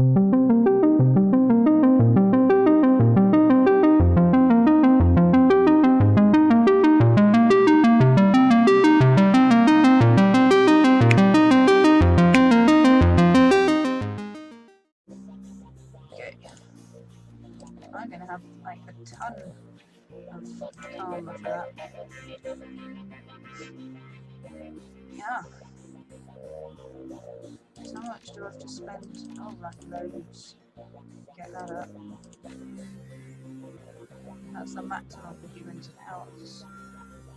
I'm gonna have like a ton of karma for that. Yeah. So how much do I have to spend? Oh, right, loads. Get that up. That's the maximum for humans in health.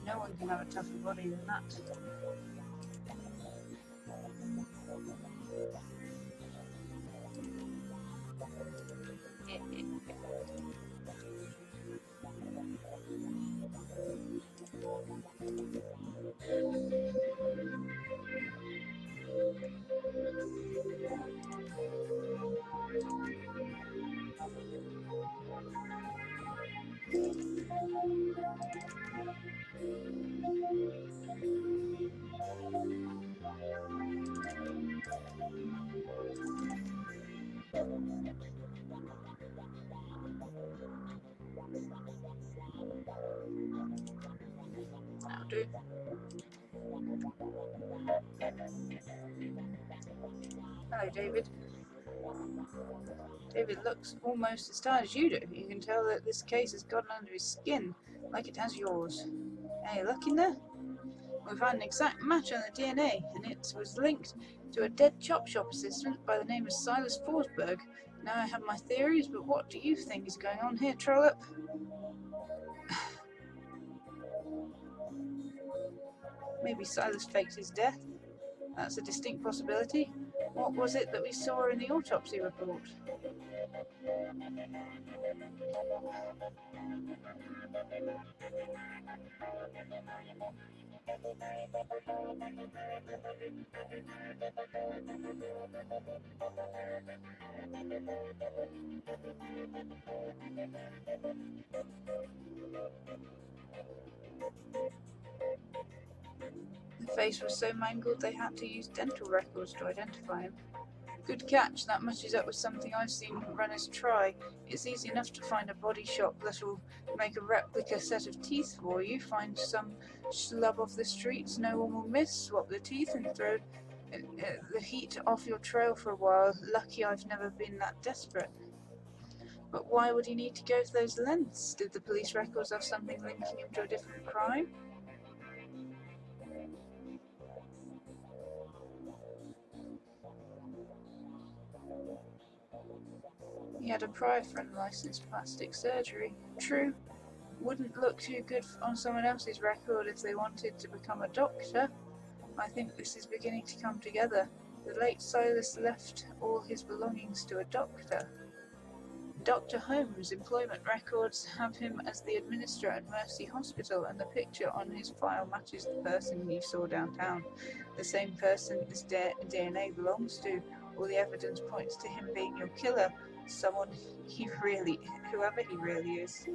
No one can have a tougher body than that. That'll do. Hello, David. David looks almost as tired as you do. You can tell that this case has gotten under his skin, like it has yours. Hey, look in there. We found an exact match on the DNA, and it was linked to a dead chop shop assistant by the name of Silas Forsberg. Now I have my theories, but what do you think is going on here, Trollop? Maybe Silas faked his death. That's a distinct possibility. What was it that we saw in the autopsy report? The face was so mangled they had to use dental records to identify him. Good catch, that matches up with something I've seen runners try. It's easy enough to find a body shop that'll make a replica set of teeth for you. Find some schlub off the streets, no one will miss, swap the teeth and throw the heat off your trail for a while. Lucky I've never been that desperate. But why would he need to go to those lengths? Did the police records have something linking him to a different crime? He had a prior for unlicensed plastic surgery. True. Wouldn't look too good on someone else's record if they wanted to become a doctor. I think this is beginning to come together. The late Silas left all his belongings to a doctor. Dr. Holmes' employment records have him as the administrator at Mercy Hospital, and the picture on his file matches the person you saw downtown. The same person this DNA belongs to. All the evidence points to him being your killer. Whoever he really is.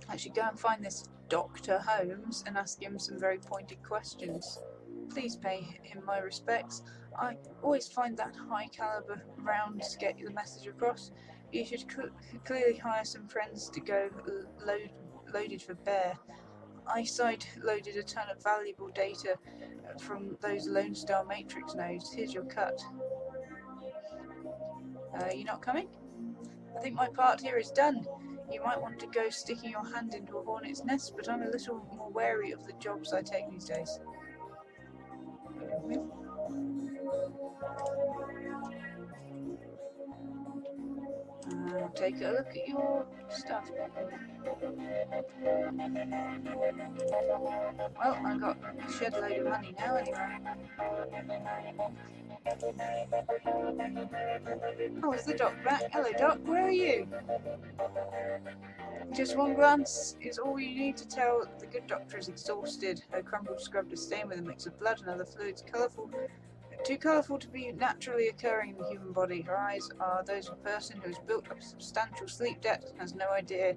I should go and find this Dr. Holmes and ask him some very pointed questions. Please pay him my respects. I always find that high caliber round to get the message across. You should clearly hire some friends to go loaded for bear. I side-loaded a ton of valuable data from those Lone Star Matrix nodes. Here's your cut. You not coming? I think my part here is done. You might want to go sticking your hand into a hornet's nest, but I'm a little more wary of the jobs I take these days. Take a look at your stuff. Well, I got a shed load of money now anyway. Oh, is the doc back? Hello, Doc, where are you? Just one glance is all you need to tell the good doctor is exhausted. Her crumpled scrubbed a stain with a mix of blood and other fluids, colourful Too colourful to be naturally occurring in the human body. Her eyes are those of a person who has built up a substantial sleep debt and has no idea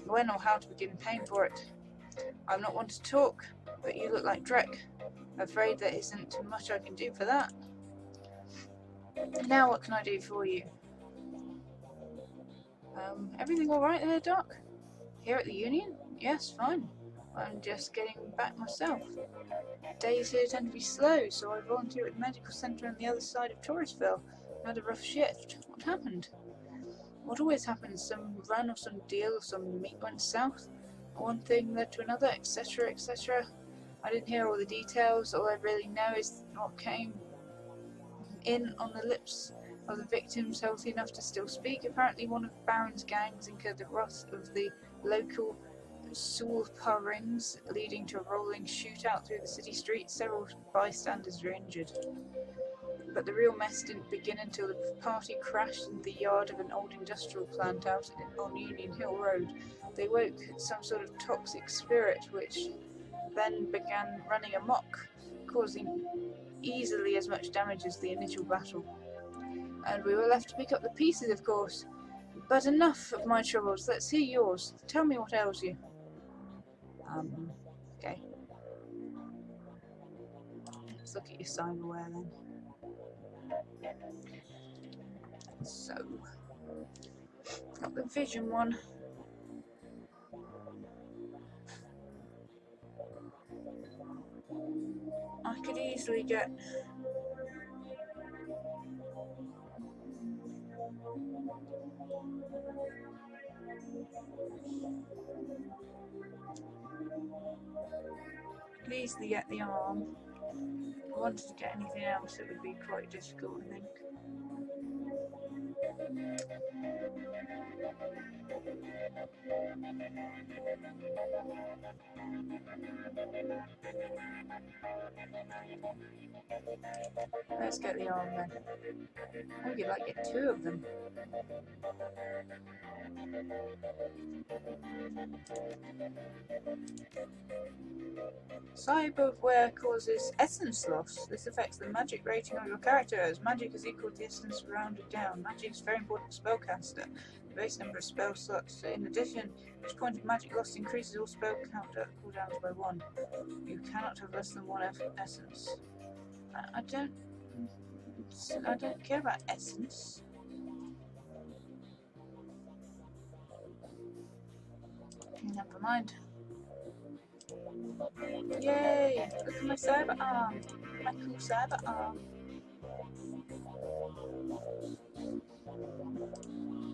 when or how to begin paying for it. I'm not one to talk, but you look like Drek. Afraid there isn't much I can do for that. Now what can I do for you? Everything alright there, Doc? Here at the Union? Yes, fine. I'm just getting back myself. Days here tend to be slow, so I volunteer at the medical centre on the other side of Torresville. Had a rough shift. What happened? What always happens? Some run or some deal or some meat went south. One thing led to another, etc., etc. I didn't hear all the details. All I really know is what came in on the lips of the victims healthy enough to still speak. Apparently one of Baron's gangs incurred the wrath of the local Sulpa rings, leading to a rolling shootout through the city streets. Several bystanders were injured. But the real mess didn't begin until the party crashed into the yard of an old industrial plant out on Union Hill Road. They woke some sort of toxic spirit, which then began running amok, causing easily as much damage as the initial battle. And we were left to pick up the pieces, of course. But enough of my troubles, let's hear yours. Tell me what ails you. Okay. Let's look at your cyberware then. So, got the vision one. I could easily get the arm. If I wanted to get anything else, it would be quite difficult, I think. Let's get the arm then. I think you'd like to get two of them. Cyberware causes essence loss. This affects the magic rating of your character, as magic is equal to the essence rounded down. Magic is very important for spellcaster. The base number of spell slots. In addition, each point of magic lost increases all spell cooldowns by 1. You cannot have less than 1 essence. I don't care about essence. Never mind. Yay! Look at my cyber arm. My cool cyber arm.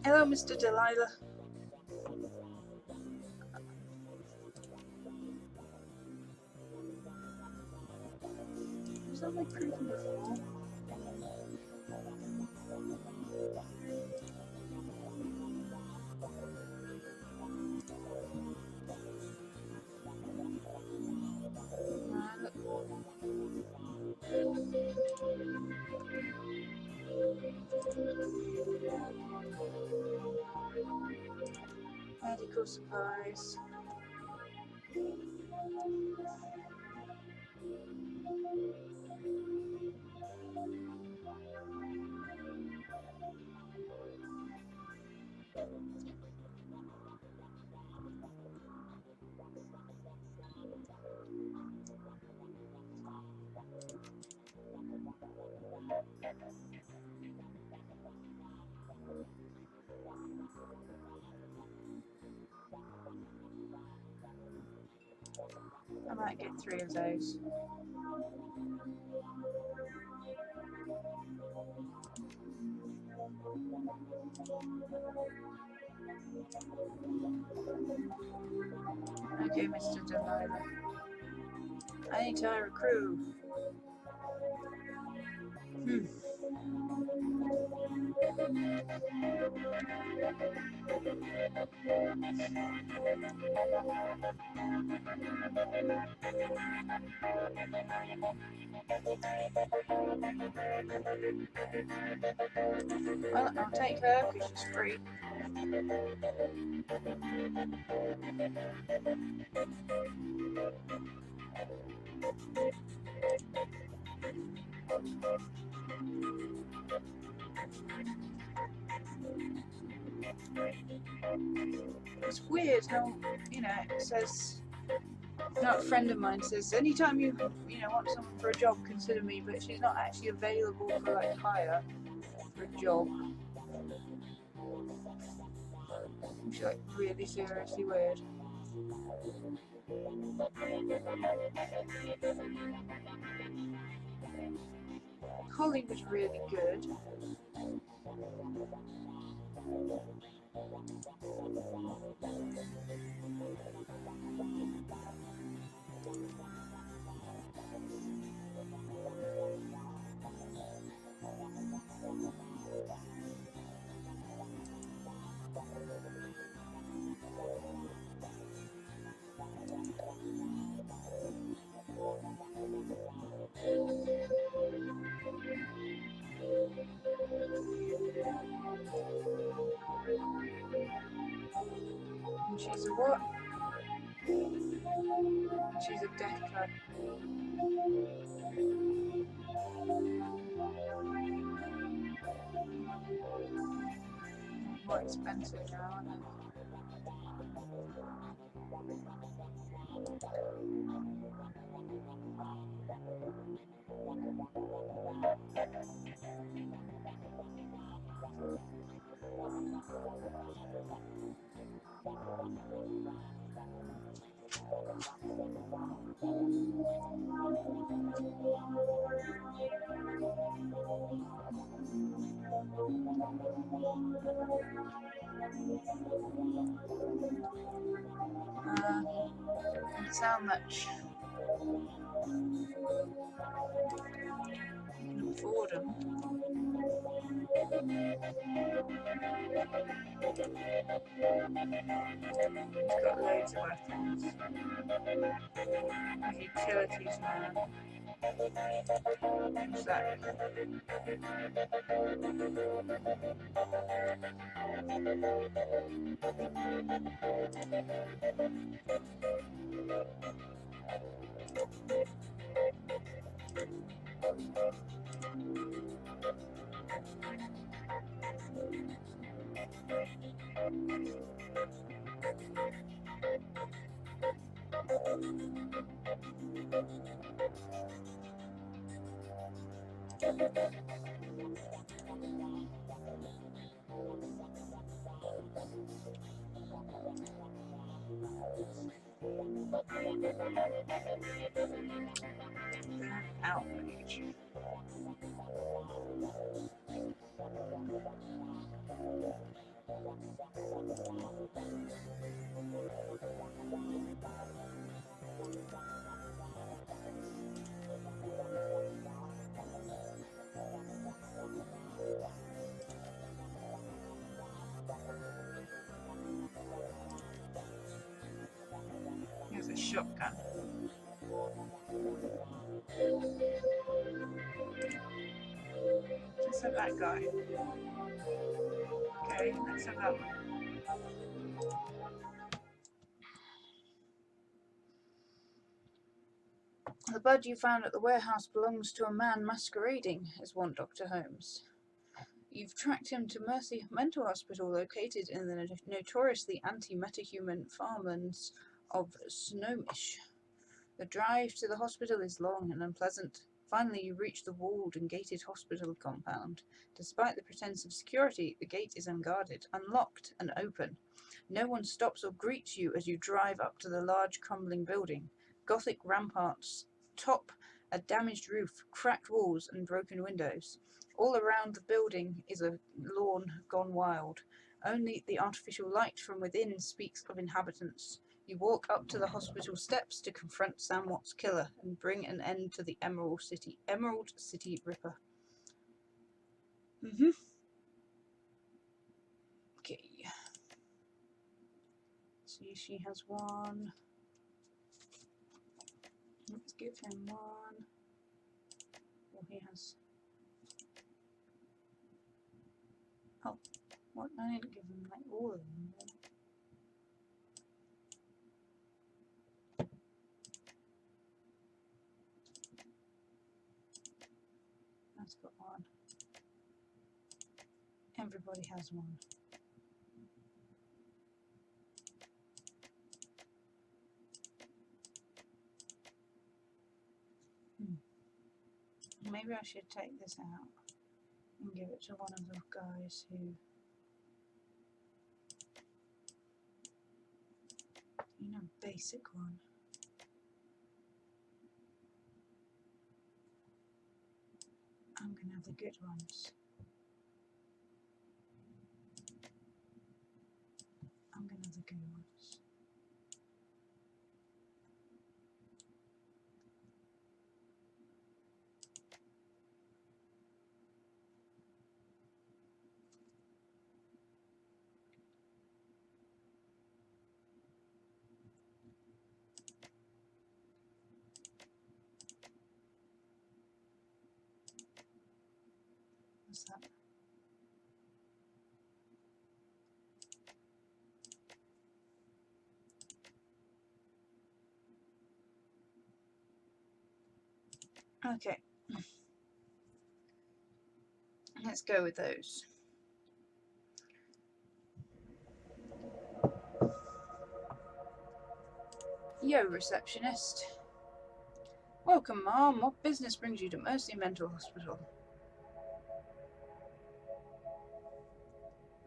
Hello, Mr. Delilah. Was that my creeping before? Medical supplies. I might get 3 of those. Okay, Mr. Delilah. I need to hire a crew. Well, I'll take her because she's free. It's weird how, you know, it says, a friend of mine says, anytime you want someone for a job, consider me, but she's not actually available for like hire for a job. She's like really seriously weird. Holly was really good. And she's a what? She's a death trap. More expensive now, isn't it? Doesn't sound much. You can afford them. He's got loads of weapons. He's utilities man. What's that? Outrage. Here's a shotgun. Let's have that guy. Okay, let's have that one. The bud you found at the warehouse belongs to a man masquerading as one Dr. Holmes. You've tracked him to Mercy Mental Hospital, located in the notoriously anti-metahuman farmlands of Snomish. The drive to the hospital is long and unpleasant. Finally, you reach the walled and gated hospital compound. Despite the pretense of security, the gate is unguarded, unlocked, and open. No one stops or greets you as you drive up to the large crumbling building. Gothic ramparts top a damaged roof, cracked walls, and broken windows. All around the building is a lawn gone wild. Only the artificial light from within speaks of inhabitants. You walk up to the hospital steps to confront Sam Watt's killer and bring an end to the Emerald City Ripper. Okay. See, she has one. Let's give him one. Well, he has. Oh, what? I need to give him like all of them. Everyone's got one. Everybody has one. Maybe I should take this out and give it to one of the guys who, you know, basic one. I'm gonna have the good ones. I'm gonna have the good ones. What's that? Okay. Let's go with those. Yo, receptionist. Welcome, Mom. What business brings you to Mercy Mental Hospital?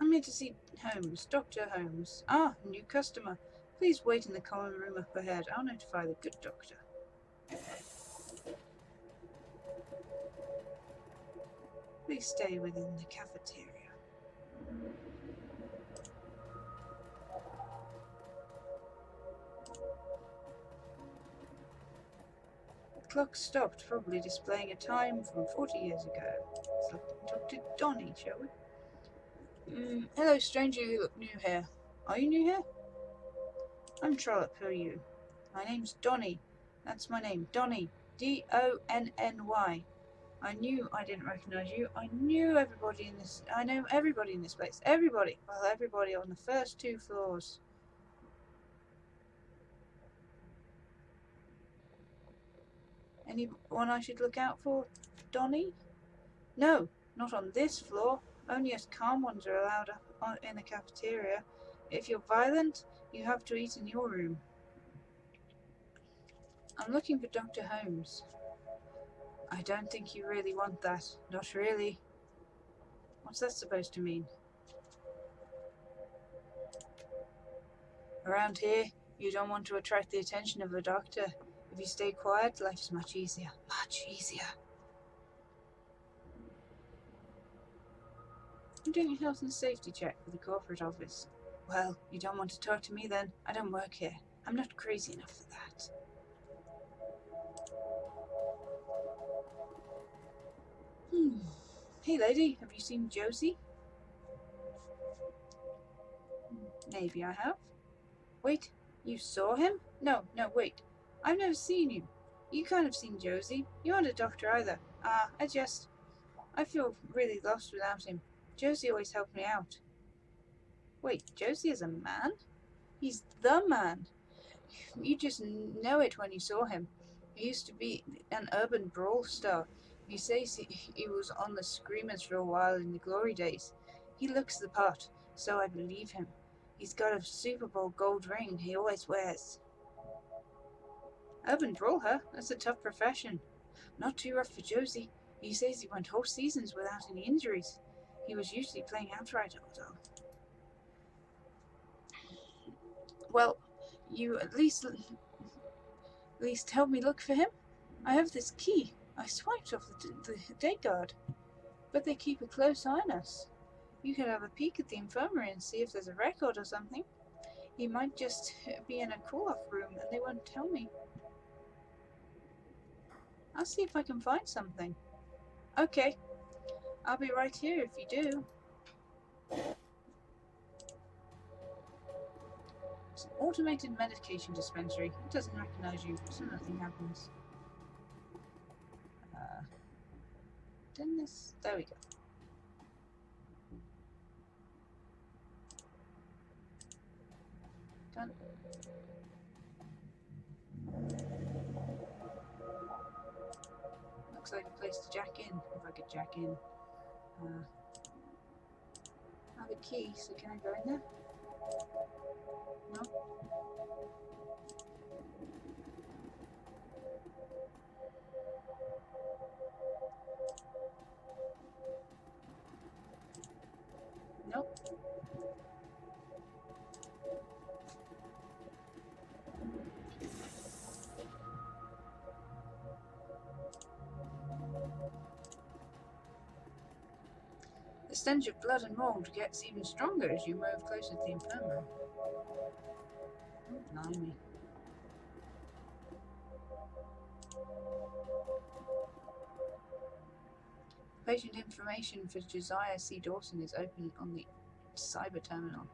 I'm here to see Holmes, Dr. Holmes. Ah, new customer. Please wait in the common room up ahead. I'll notify the good doctor. Please stay within the cafeteria. The clock stopped, probably displaying a time from 40 years ago. Let's look and talk to Donnie, shall we? Hello, stranger. You look new here. Are you new here? I'm Trollop. Who are you? My name's Donnie. That's my name, Donnie. D-O-N-N-Y. I knew I didn't recognise you. I know everybody in this place. Everybody. Well, everybody on the first 2 floors. Anyone I should look out for? Donnie? No, not on this floor. Only us calm ones are allowed up in the cafeteria. If you're violent, you have to eat in your room. I'm looking for Dr. Holmes. I don't think you really want that. Not really. What's that supposed to mean? Around here, you don't want to attract the attention of a doctor. If you stay quiet, life's much easier. Much easier. I'm doing a health and safety check for the corporate office. Well, you don't want to talk to me then. I don't work here. I'm not crazy enough for that. Hey lady, have you seen Josie? Maybe I have. Wait, you saw him? No, wait. I've never seen you. You can't have seen Josie. You aren't a doctor either. I feel really lost without him. Josie always helped me out. Wait, Josie is a man? He's the man. You just know it when you saw him. He used to be an urban brawl star. He says he was on the Screamers for a while in the glory days. He looks the part, so I believe him. He's got a Super Bowl gold ring he always wears. Urban brawl, huh? That's a tough profession. Not too rough for Josie. He says he went whole seasons without any injuries. He was usually playing outright, although. Well, you at least help me look for him. I have this key. I swiped off the day guard, but they keep a close eye on us. You could have a peek at the infirmary and see if there's a record or something. He might just be in a call-off room and they won't tell me. I'll see if I can find something. Okay, I'll be right here if you do. It's an automated medication dispensary. It doesn't recognize you, so nothing happens. Didn't this? There we go. Done. Looks like a place place to jack in, if I could jack in. I have a key, so can I go in there? No? Nope. The stench of blood and mould gets even stronger as you move closer to the infirmary. Oh, blimey. Patient information for Josiah C. Dawson is open on the cyber terminal.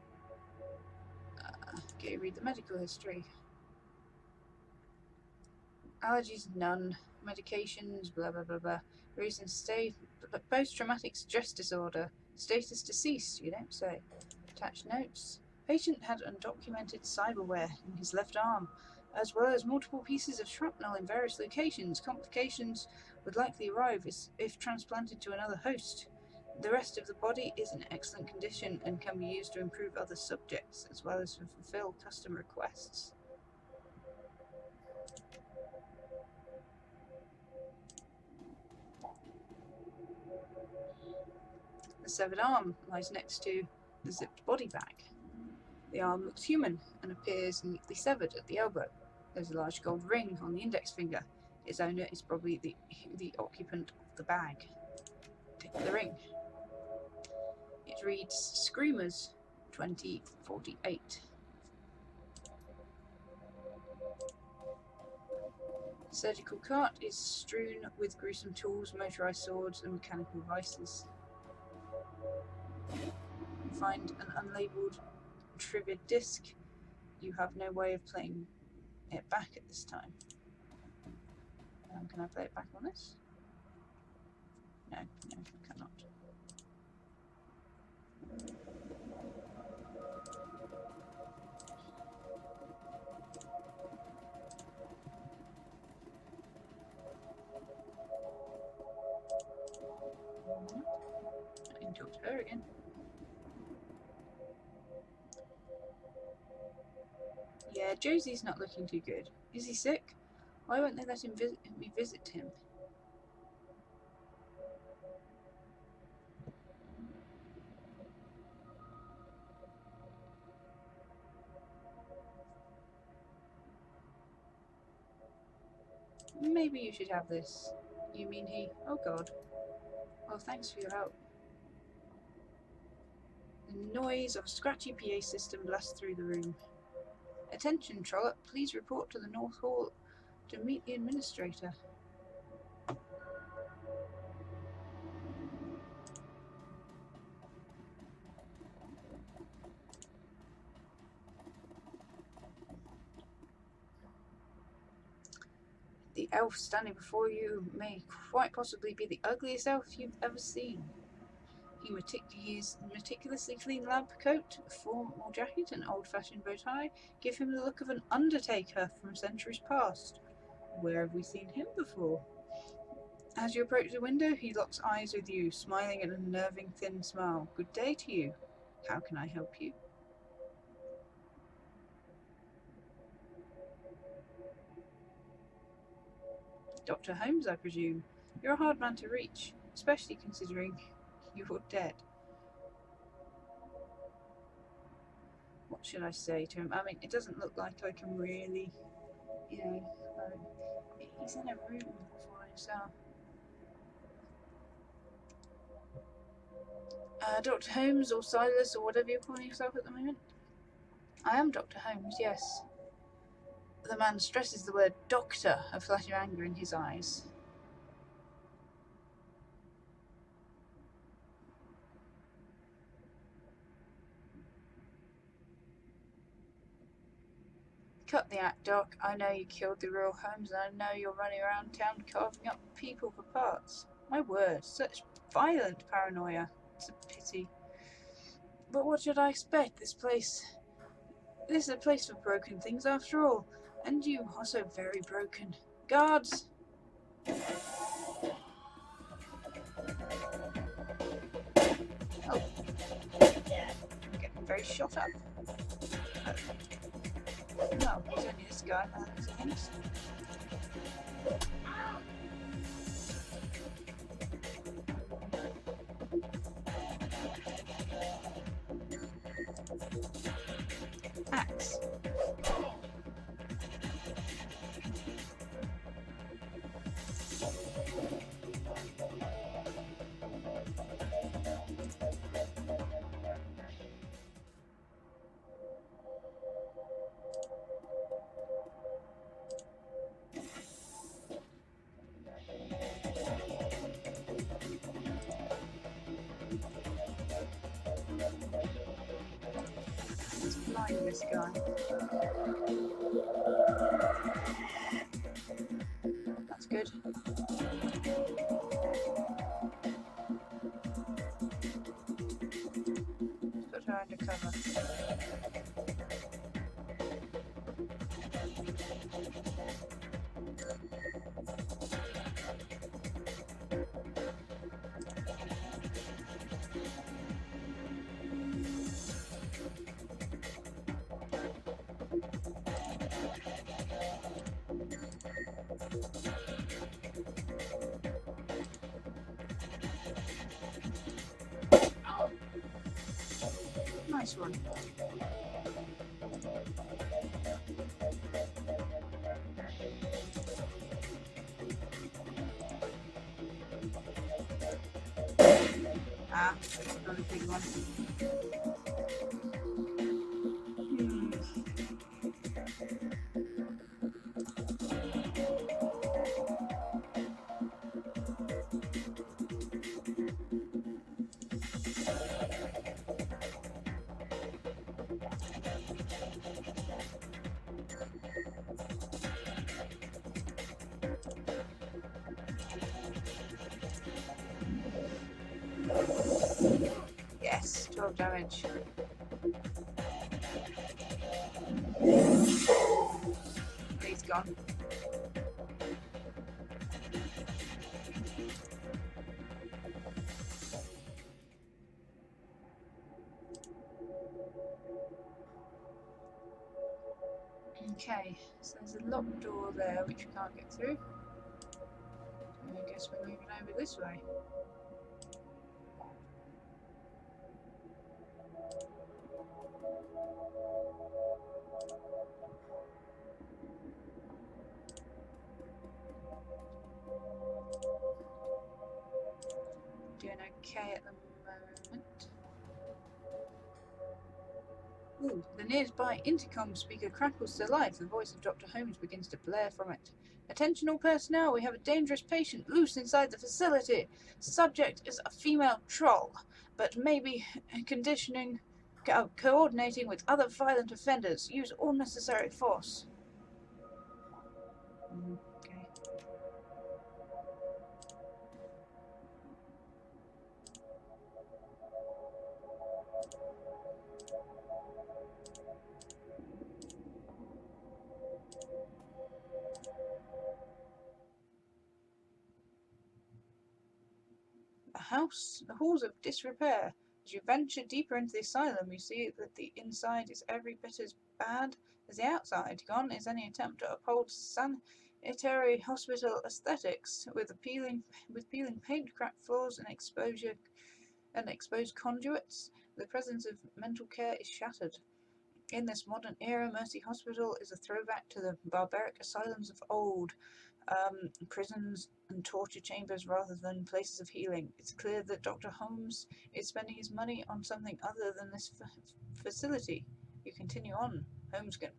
Okay, read the medical history. Allergies, none. Medications, blah blah blah blah. Reason stay. Post-traumatic stress disorder. Status deceased, you don't say. Attached notes. Patient had undocumented cyberware in his left arm, as well as multiple pieces of shrapnel in various locations. Complications would likely arrive if transplanted to another host. The rest of the body is in excellent condition and can be used to improve other subjects, as well as to fulfill custom requests. The severed arm lies next to the zipped body bag. The arm looks human and appears neatly severed at the elbow. There's a large gold ring on the index finger. Its owner is probably the occupant of the bag. Take the ring. It reads Screamers 2048. The surgical cart is strewn with gruesome tools, motorized swords, and mechanical vices. You find an unlabeled trivid disc. You have no way of playing it back at this time. Can I play it back on this? No, I cannot. I can talk to her again. Yeah, Josie's not looking too good. Is he sick? Why won't they let me visit him? Maybe you should have this. You mean he? Oh God. Well, thanks for your help. The noise of a scratchy PA system blasts through the room. Attention, Trollop. Please report to the North Hall to meet the administrator. The elf standing before you may quite possibly be the ugliest elf you've ever seen. His meticulously clean lab coat, a formal jacket, and old-fashioned bow tie give him the look of an undertaker from centuries past. Where have we seen him before? As you approach the window, he locks eyes with you, smiling an unnerving thin smile. Good day to you. How can I help you? Dr. Holmes, I presume. You're a hard man to reach, especially considering you're dead. What should I say to him? I mean, it doesn't look like I can really, you know, he's in a room for himself. Dr. Holmes or Silas or whatever you're calling yourself at the moment? I am Dr. Holmes, yes. The man stresses the word doctor, a flash of anger in his eyes. Cut the act, Doc. I know you killed the real Holmes, and I know you're running around town carving up people for parts. My word, such violent paranoia. It's a pity. But what should I expect? This is a place for broken things after all. And you are so very broken. Guards! very shot up. No, he's only this guy. That's things. Axe. Let's blind this guy. That's good. Put her under cover. Nice one. Ah, not a big one. Yes, 12 damage. He's gone. Okay, so there's a locked door there which we can't get through. So I guess we're moving over this way. Doing okay at the moment. Ooh, the nearby intercom speaker crackles to life. The voice of Dr. Holmes begins to blare from it. Attention all personnel, we have a dangerous patient loose inside the facility. Subject is a female troll, but maybe coordinating with other violent offenders. Use all necessary force. Okay. The halls of disrepair. As you venture deeper into the asylum, you see that the inside is every bit as bad as the outside. Gone is any attempt to uphold sanitary hospital aesthetics, with peeling paint, cracked floors, and exposed conduits. The presence of mental care is shattered. In this modern era, Mercy Hospital is a throwback to the barbaric asylums of old. Prisons and torture chambers rather than places of healing. It's clear that Dr. Holmes is spending his money on something other than this facility. You continue on. Holmes can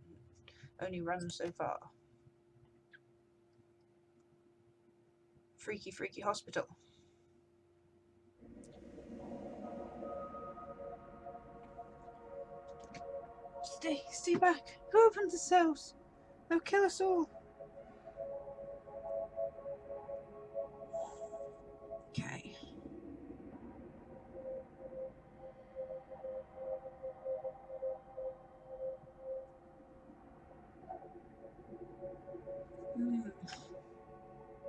only run so far. Freaky, freaky hospital. Stay back. Who opened the cells? They'll kill us all. Okay.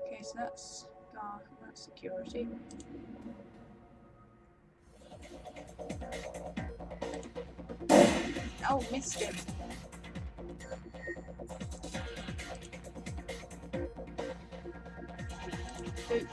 Okay, so that's security. Oh, missed him. Ooh.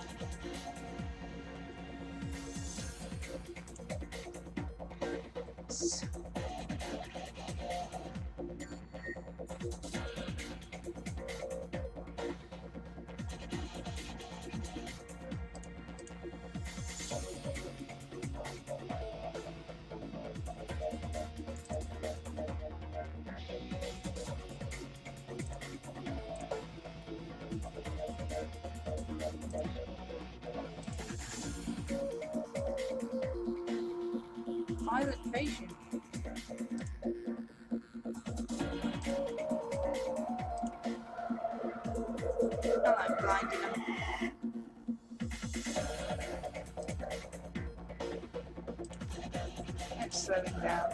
Violent patient. I like blinding them. Let's slow him down.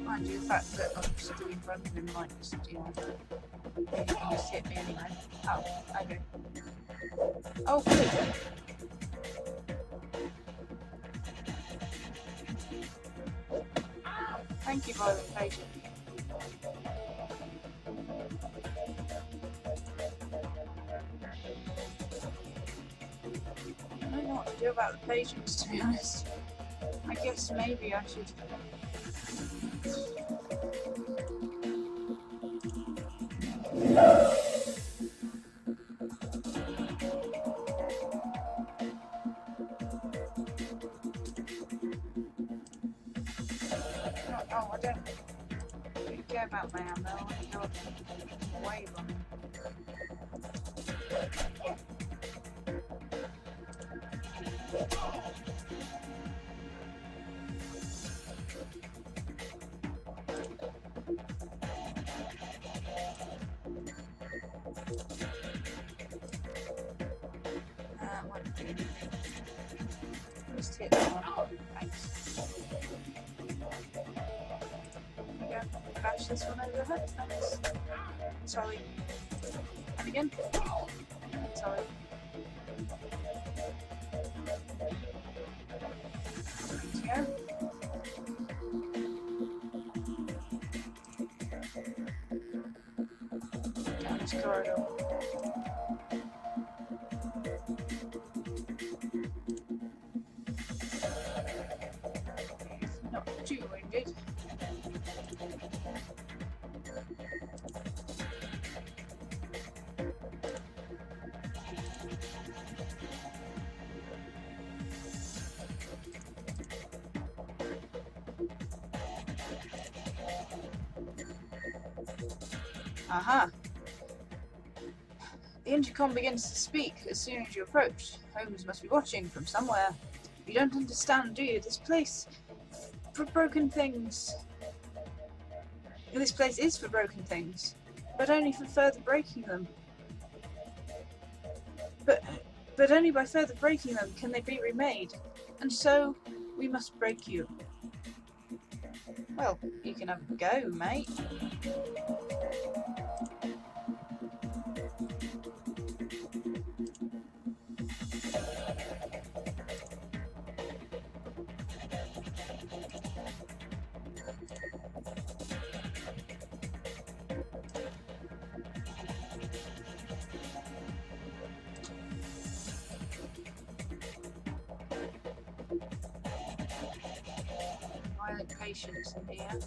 Mind you, the fact that I'm stood in front of him might just, you know, maybe he can just hit me anyway. Oh, okay. Oh, good. Thank you, violent patient. I don't know what to do about the patients, to be honest. I guess maybe I should... Oh, I don't really care about my ammo. I want to go away from him. Won't do anything. Just hit that one. Thanks. There we go. Bash this one over the head. Thanks. Sorry. And again. Sorry. There we go. Down this corridor. Not too wounded. Aha! The intercom begins to speak as soon as you approach. Holmes must be watching from somewhere. You don't understand, do you? This place for broken things. This place is for broken things, but only for further breaking them. But only by further breaking them can they be remade. And so we must break you. Well, you can have a go, mate. Violent patience in here.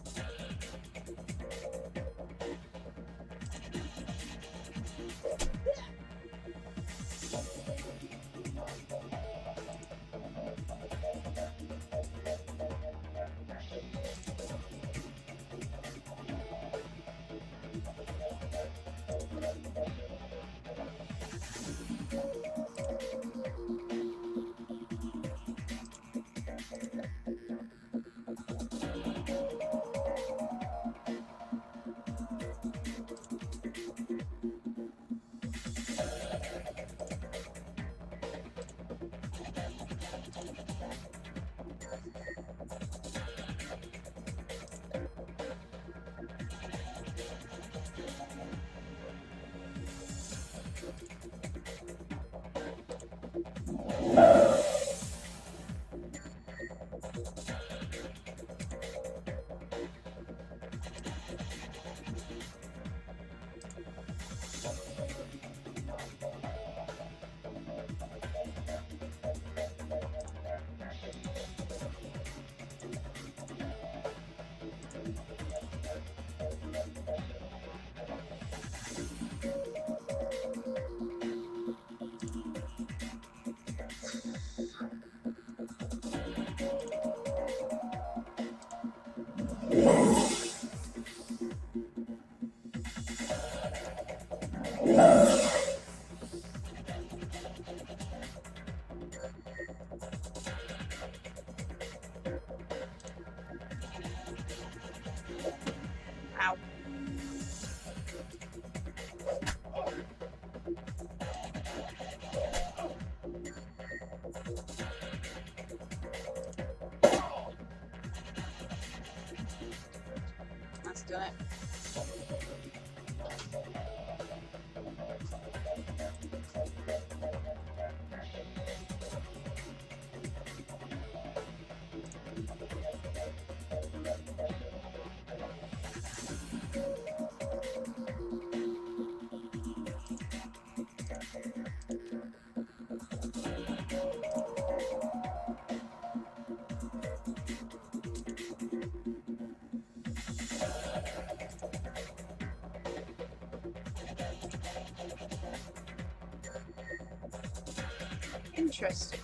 done it. Interesting.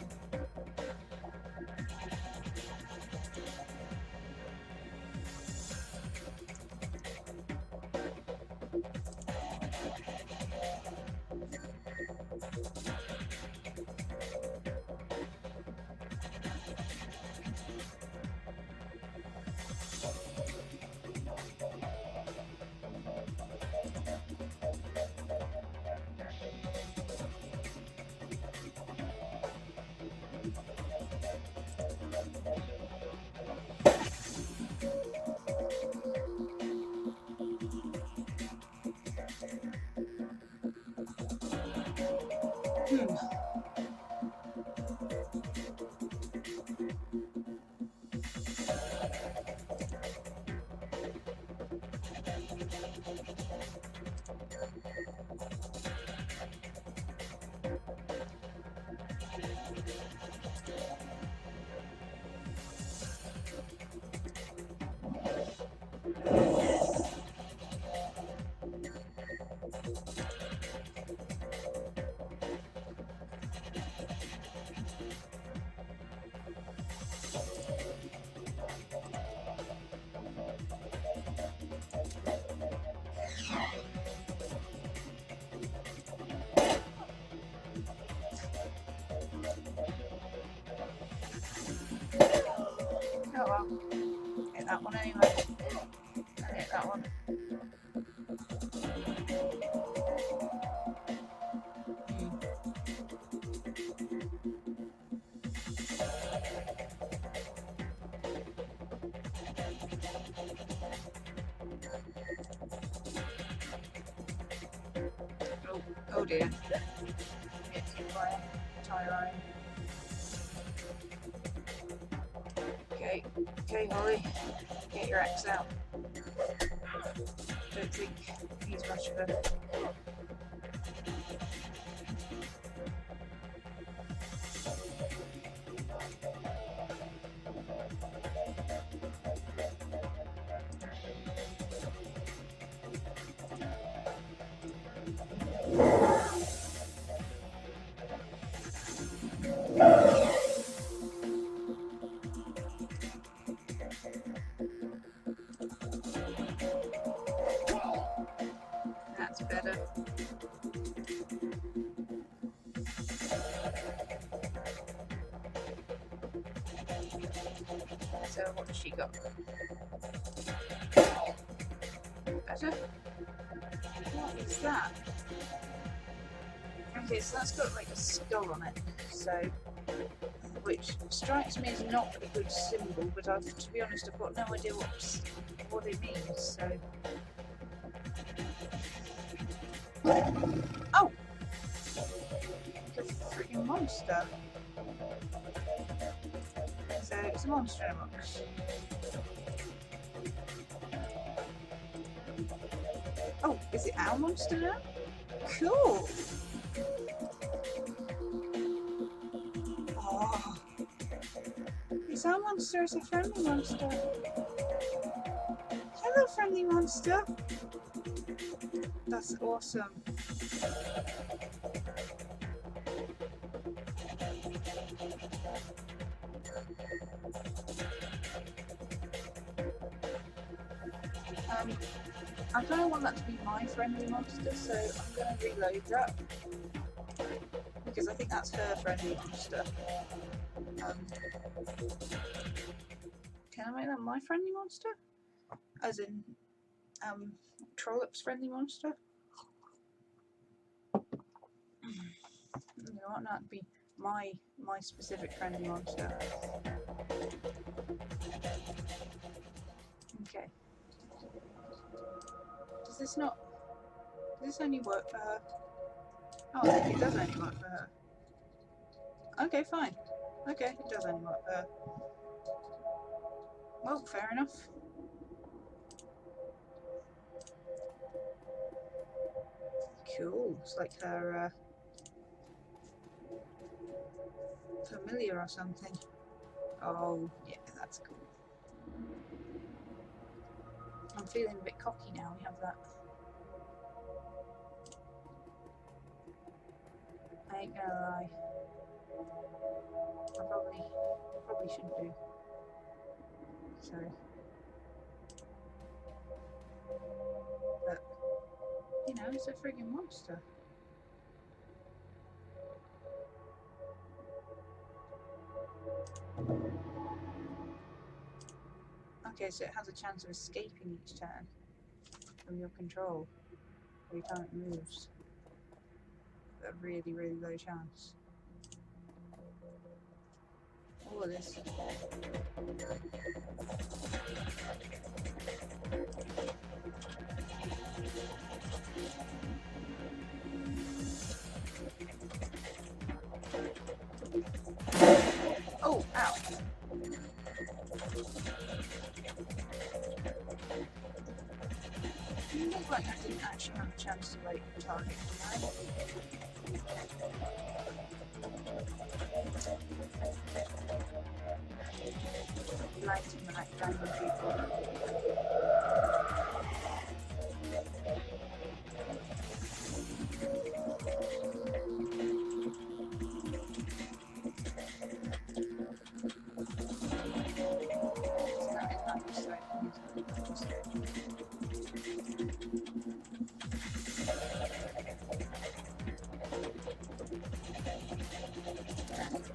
Oh well. Hit that one anyway. And hit that one. Oh dear. Hit by a tire iron. Okay, Holly, get your axe out. Don't think he's much of a... That's better. So what has she got? Better? What is that? Okay, so that's got like a skull on it, so which strikes me as not a good symbol, but to be honest, I've got no idea what it means, so... Oh! Like a freaking monster. So it's a monster in a box. Oh, is it our monster now? Cool! Oh, it's our monster, it's a friendly monster. Hello, friendly monster! That's awesome. I don't want that to be my friendly monster, so I'm going to reload that. Because I think that's her friendly monster. Can I make that my friendly monster? As in, Trollop's friendly monster? I want that to be my specific friendly monster. Okay. Does this not... Does this only work for her? Oh, I think it does only work for her. Okay, fine. Okay, it does only work for her. Well, fair enough. Cool. It's like her familiar or something. Oh, yeah, that's cool. I'm feeling a bit cocky now, we have that. I ain't gonna lie. I probably shouldn't do. So. But, you know, it's a friggin' monster. Okay, so it has a chance of escaping each turn from your control every time it moves. A really, really low chance. All of this. Oh, ow. You look like I didn't actually have a chance to like target him, lighting like random people.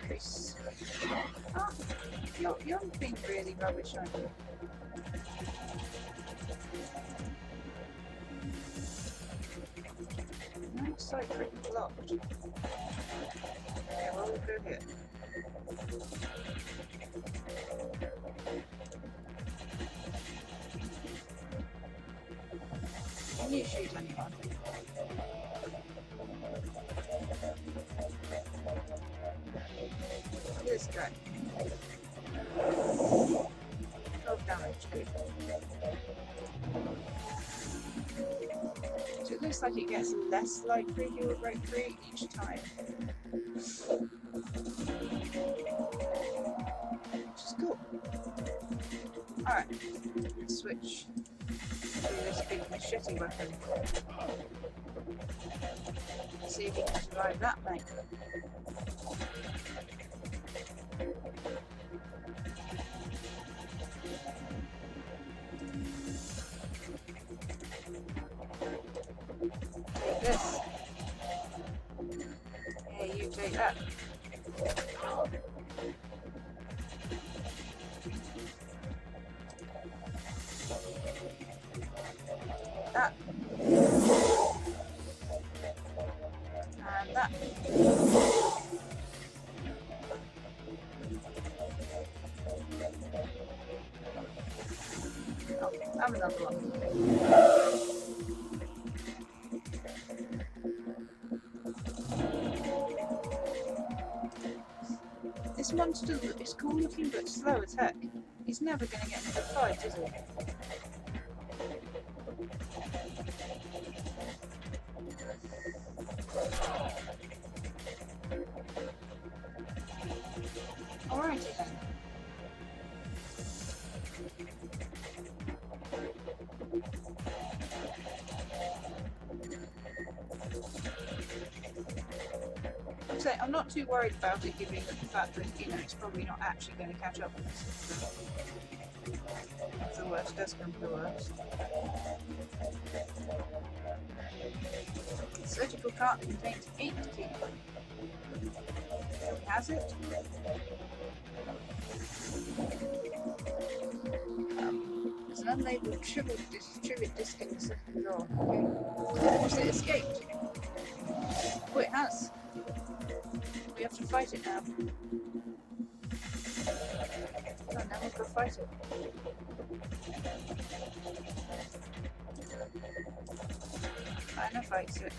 Chris. Oh, you're being really rubbish, aren't you? No, it's like freaking blocked. Okay, well, we'll go here. Can you shoot anyone? This guy. 12 damage, good. So it looks like it gets less likely he will break free each time. Which is cool. Alright, let's switch to this big machete weapon. See if he can survive that, mate. Take this. Yeah, you take that. That. And that. Oh, have another one. This monster is cool looking but slow as heck. He's never going to get in a good fight, is he? Alrighty then. I'm not too worried about it, given the fact that, you know, it's probably not actually going to catch up with us. If the worst does come to the worst. Surgical cart contains 8 keys. He has it. There's an unlabeled trivet disc in the second drawer. Okay. Has it escaped? Oh, it has. We have to fight it now. Oh, now we've got to fight it. Kind of fights it.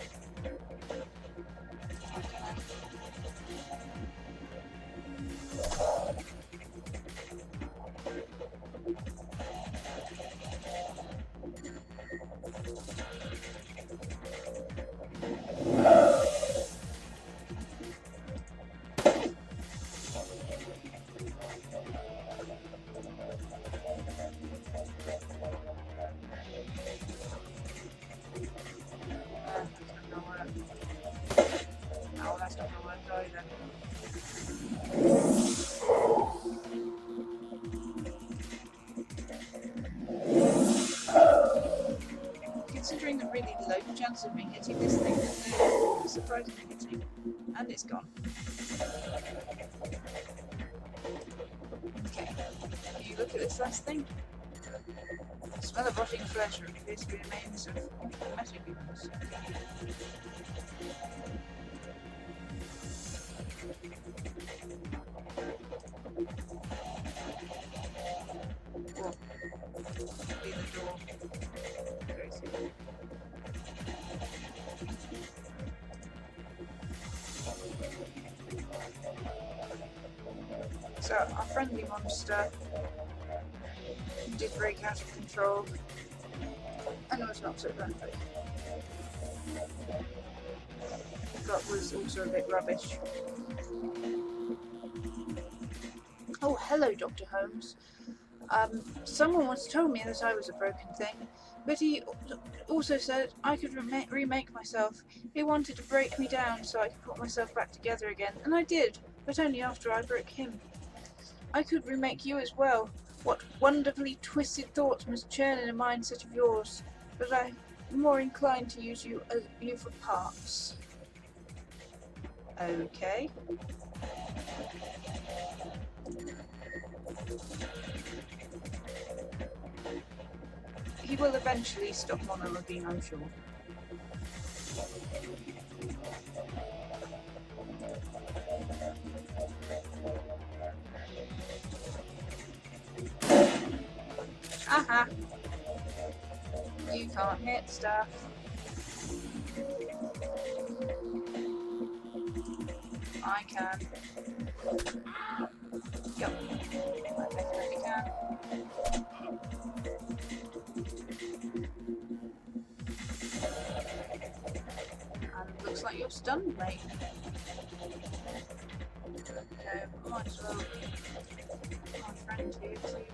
No, that's not gonna work either. Considering the really low chance of me hitting this thing, it's surprisingly hitting. And it's gone. Okay, you look at this last thing. The smell of rotting flesh appears to be remains of meta-humans. Be the door. So our friendly monster did break out of control, and it was not so friendly, but was also a bit rubbish. Oh, hello, Dr. Holmes. Someone once told me that I was a broken thing, but he also said I could remake myself. He wanted to break me down so I could put myself back together again, and I did, but only after I broke him. I could remake you as well. What wonderfully twisted thoughts must churn in a mind such of yours, but I'm more inclined to use you for parts. Okay. He will eventually stop monologuing, I'm sure. Aha! You can't hit stuff. I can. Yep. I definitely can. And looks like you're stunned, mate. Okay, might as well get my friend here too.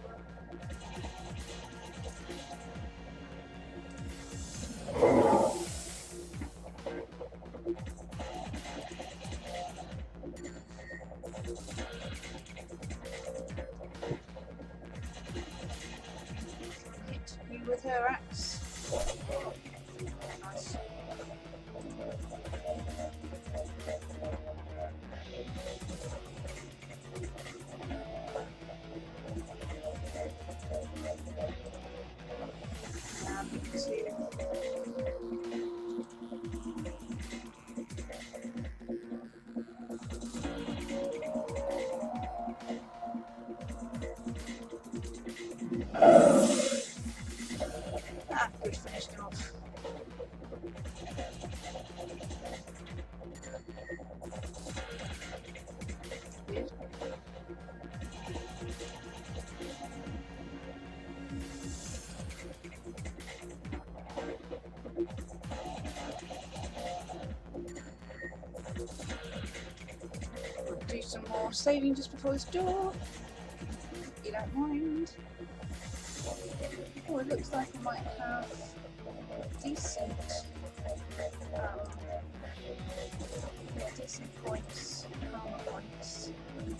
Hit you with her axe. Nice. And you can see it. Good, finished him off. Weird. We'll do some more saving just before this door. You don't mind. Oh, it looks like I might have decent, decent points, karma points. You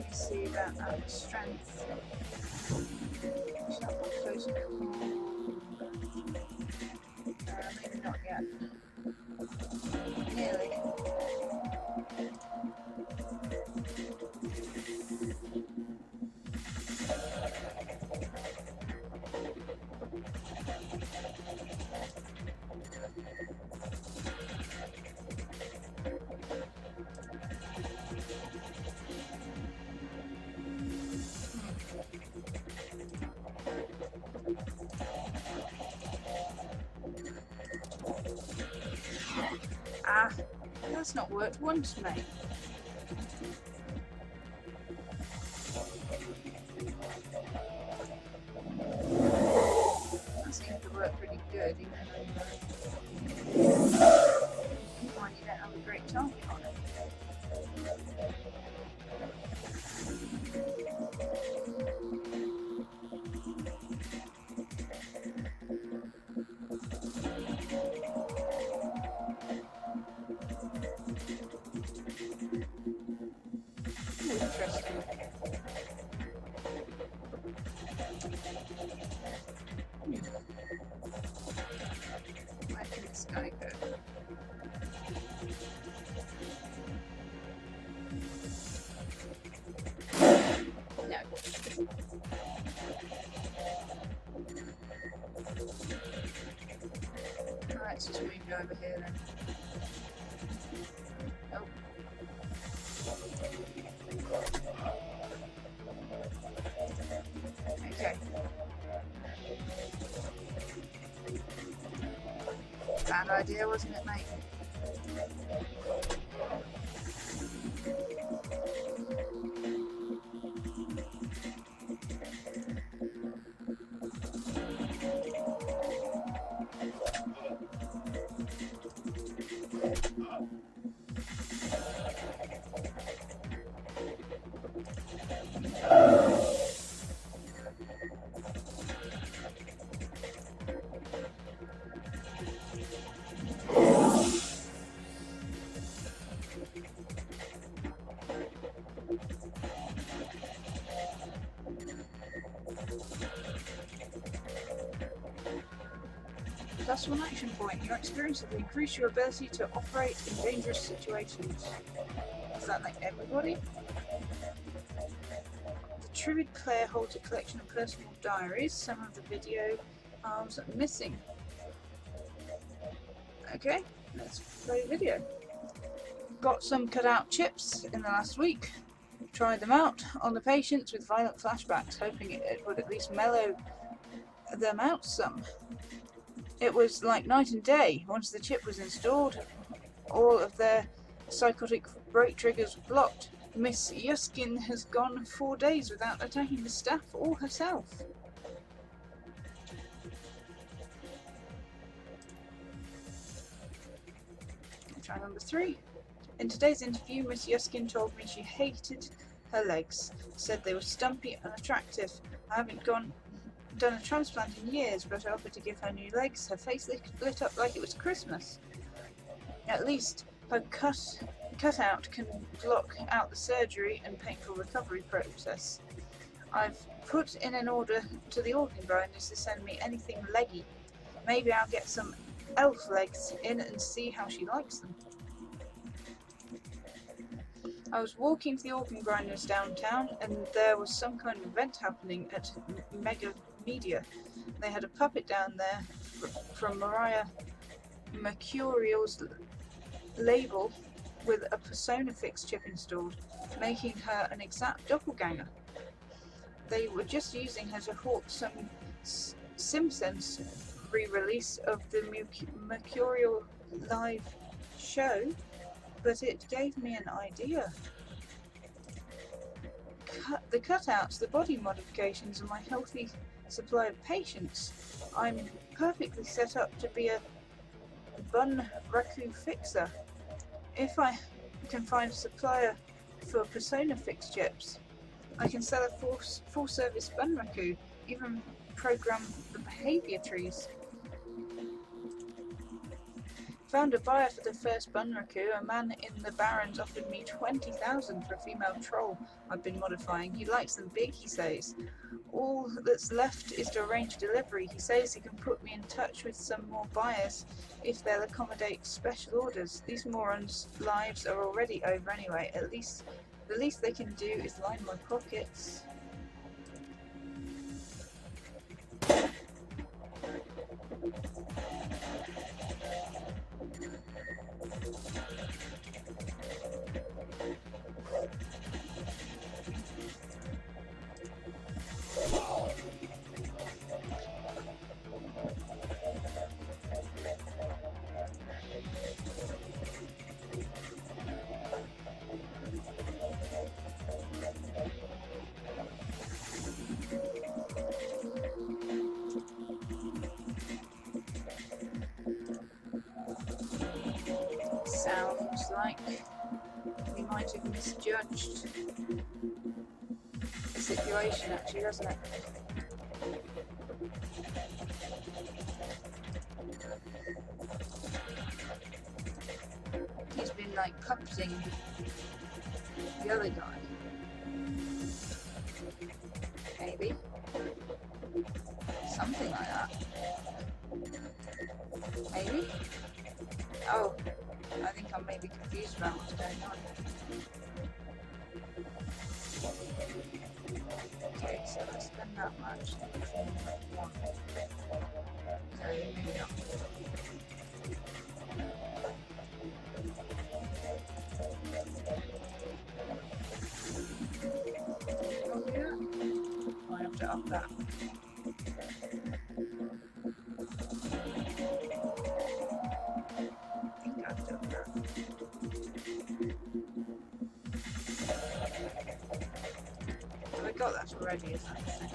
can see that strength. Shall I close it? Maybe not yet. Nearly. That's not worked once, mate. That seems to work pretty good, even though you find you don't have a great target on it. Interesting. Where can this guy go? No. Alright, let's just move you over here then. Oh. Okay. Bad idea, wasn't it, mate? Plus 1 action point. Your experience will increase your ability to operate in dangerous situations. Is that like everybody? The Trivid player holds a collection of personal diaries. Some of the video files are missing. Okay, let's play the video. Got some cutout chips in the last week. Tried them out on the patients with violent flashbacks, hoping it would at least mellow them out some. It was like night and day. Once the chip was installed, all of their psychotic break triggers were blocked. Miss Yuskin has gone 4 days without attacking the staff or herself. Try number 3. In today's interview, Miss Yuskin told me she hated her legs, said they were stumpy and unattractive. I haven't done a transplant in years, but I offered to give her new legs. Her face lit up like it was Christmas. At least her cutout can block out the surgery and painful recovery process. I've put in an order to the organ grinders to send me anything leggy. Maybe I'll get some elf legs in and see how she likes them. I was walking to the organ grinders downtown, and there was some kind of event happening at Mega Media. They had a puppet down there from Mariah Mercurial's label with a Persona Fix chip installed, making her an exact doppelganger. They were just using her to hawk some Simpsons re-release of the Mercurial live show, but it gave me an idea. The cutouts, the body modifications, and my healthy supply of patience. I'm perfectly set up to be a bun raku fixer. If I can find a supplier for Persona Fix chips, I can sell a full service bun raku, even program the behavior trees. Found a buyer for the first bun raku. A man in the Barrens offered me 20,000 for a female troll I've been modifying. He likes them big, he says. All that's left is to arrange delivery. He says he can put me in touch with some more buyers if they'll accommodate special orders. These morons' lives are already over anyway. At least the least they can do is line my pockets. like we might have misjudged the situation, actually, doesn't it? He's been like puppeting the other guy. Maybe. Something like that. Maybe? Oh, I think I'm maybe confused about what's going on. Okay, so let's spend that much. One. So maybe not. I'll do that. I have to up that. I think I've done that. Have I got that already? Is that the thing?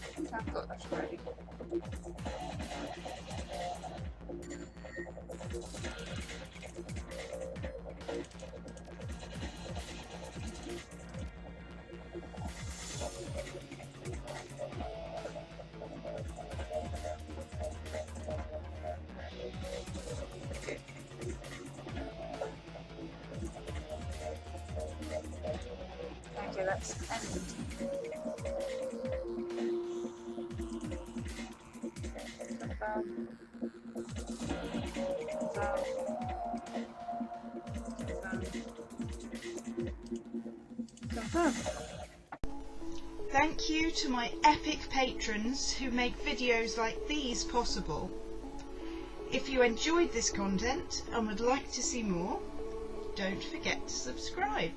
I think I've got that already. Okay, let's end. Confirm. Thank you to my epic patrons who make videos like these possible. If you enjoyed this content and would like to see more, don't forget to subscribe.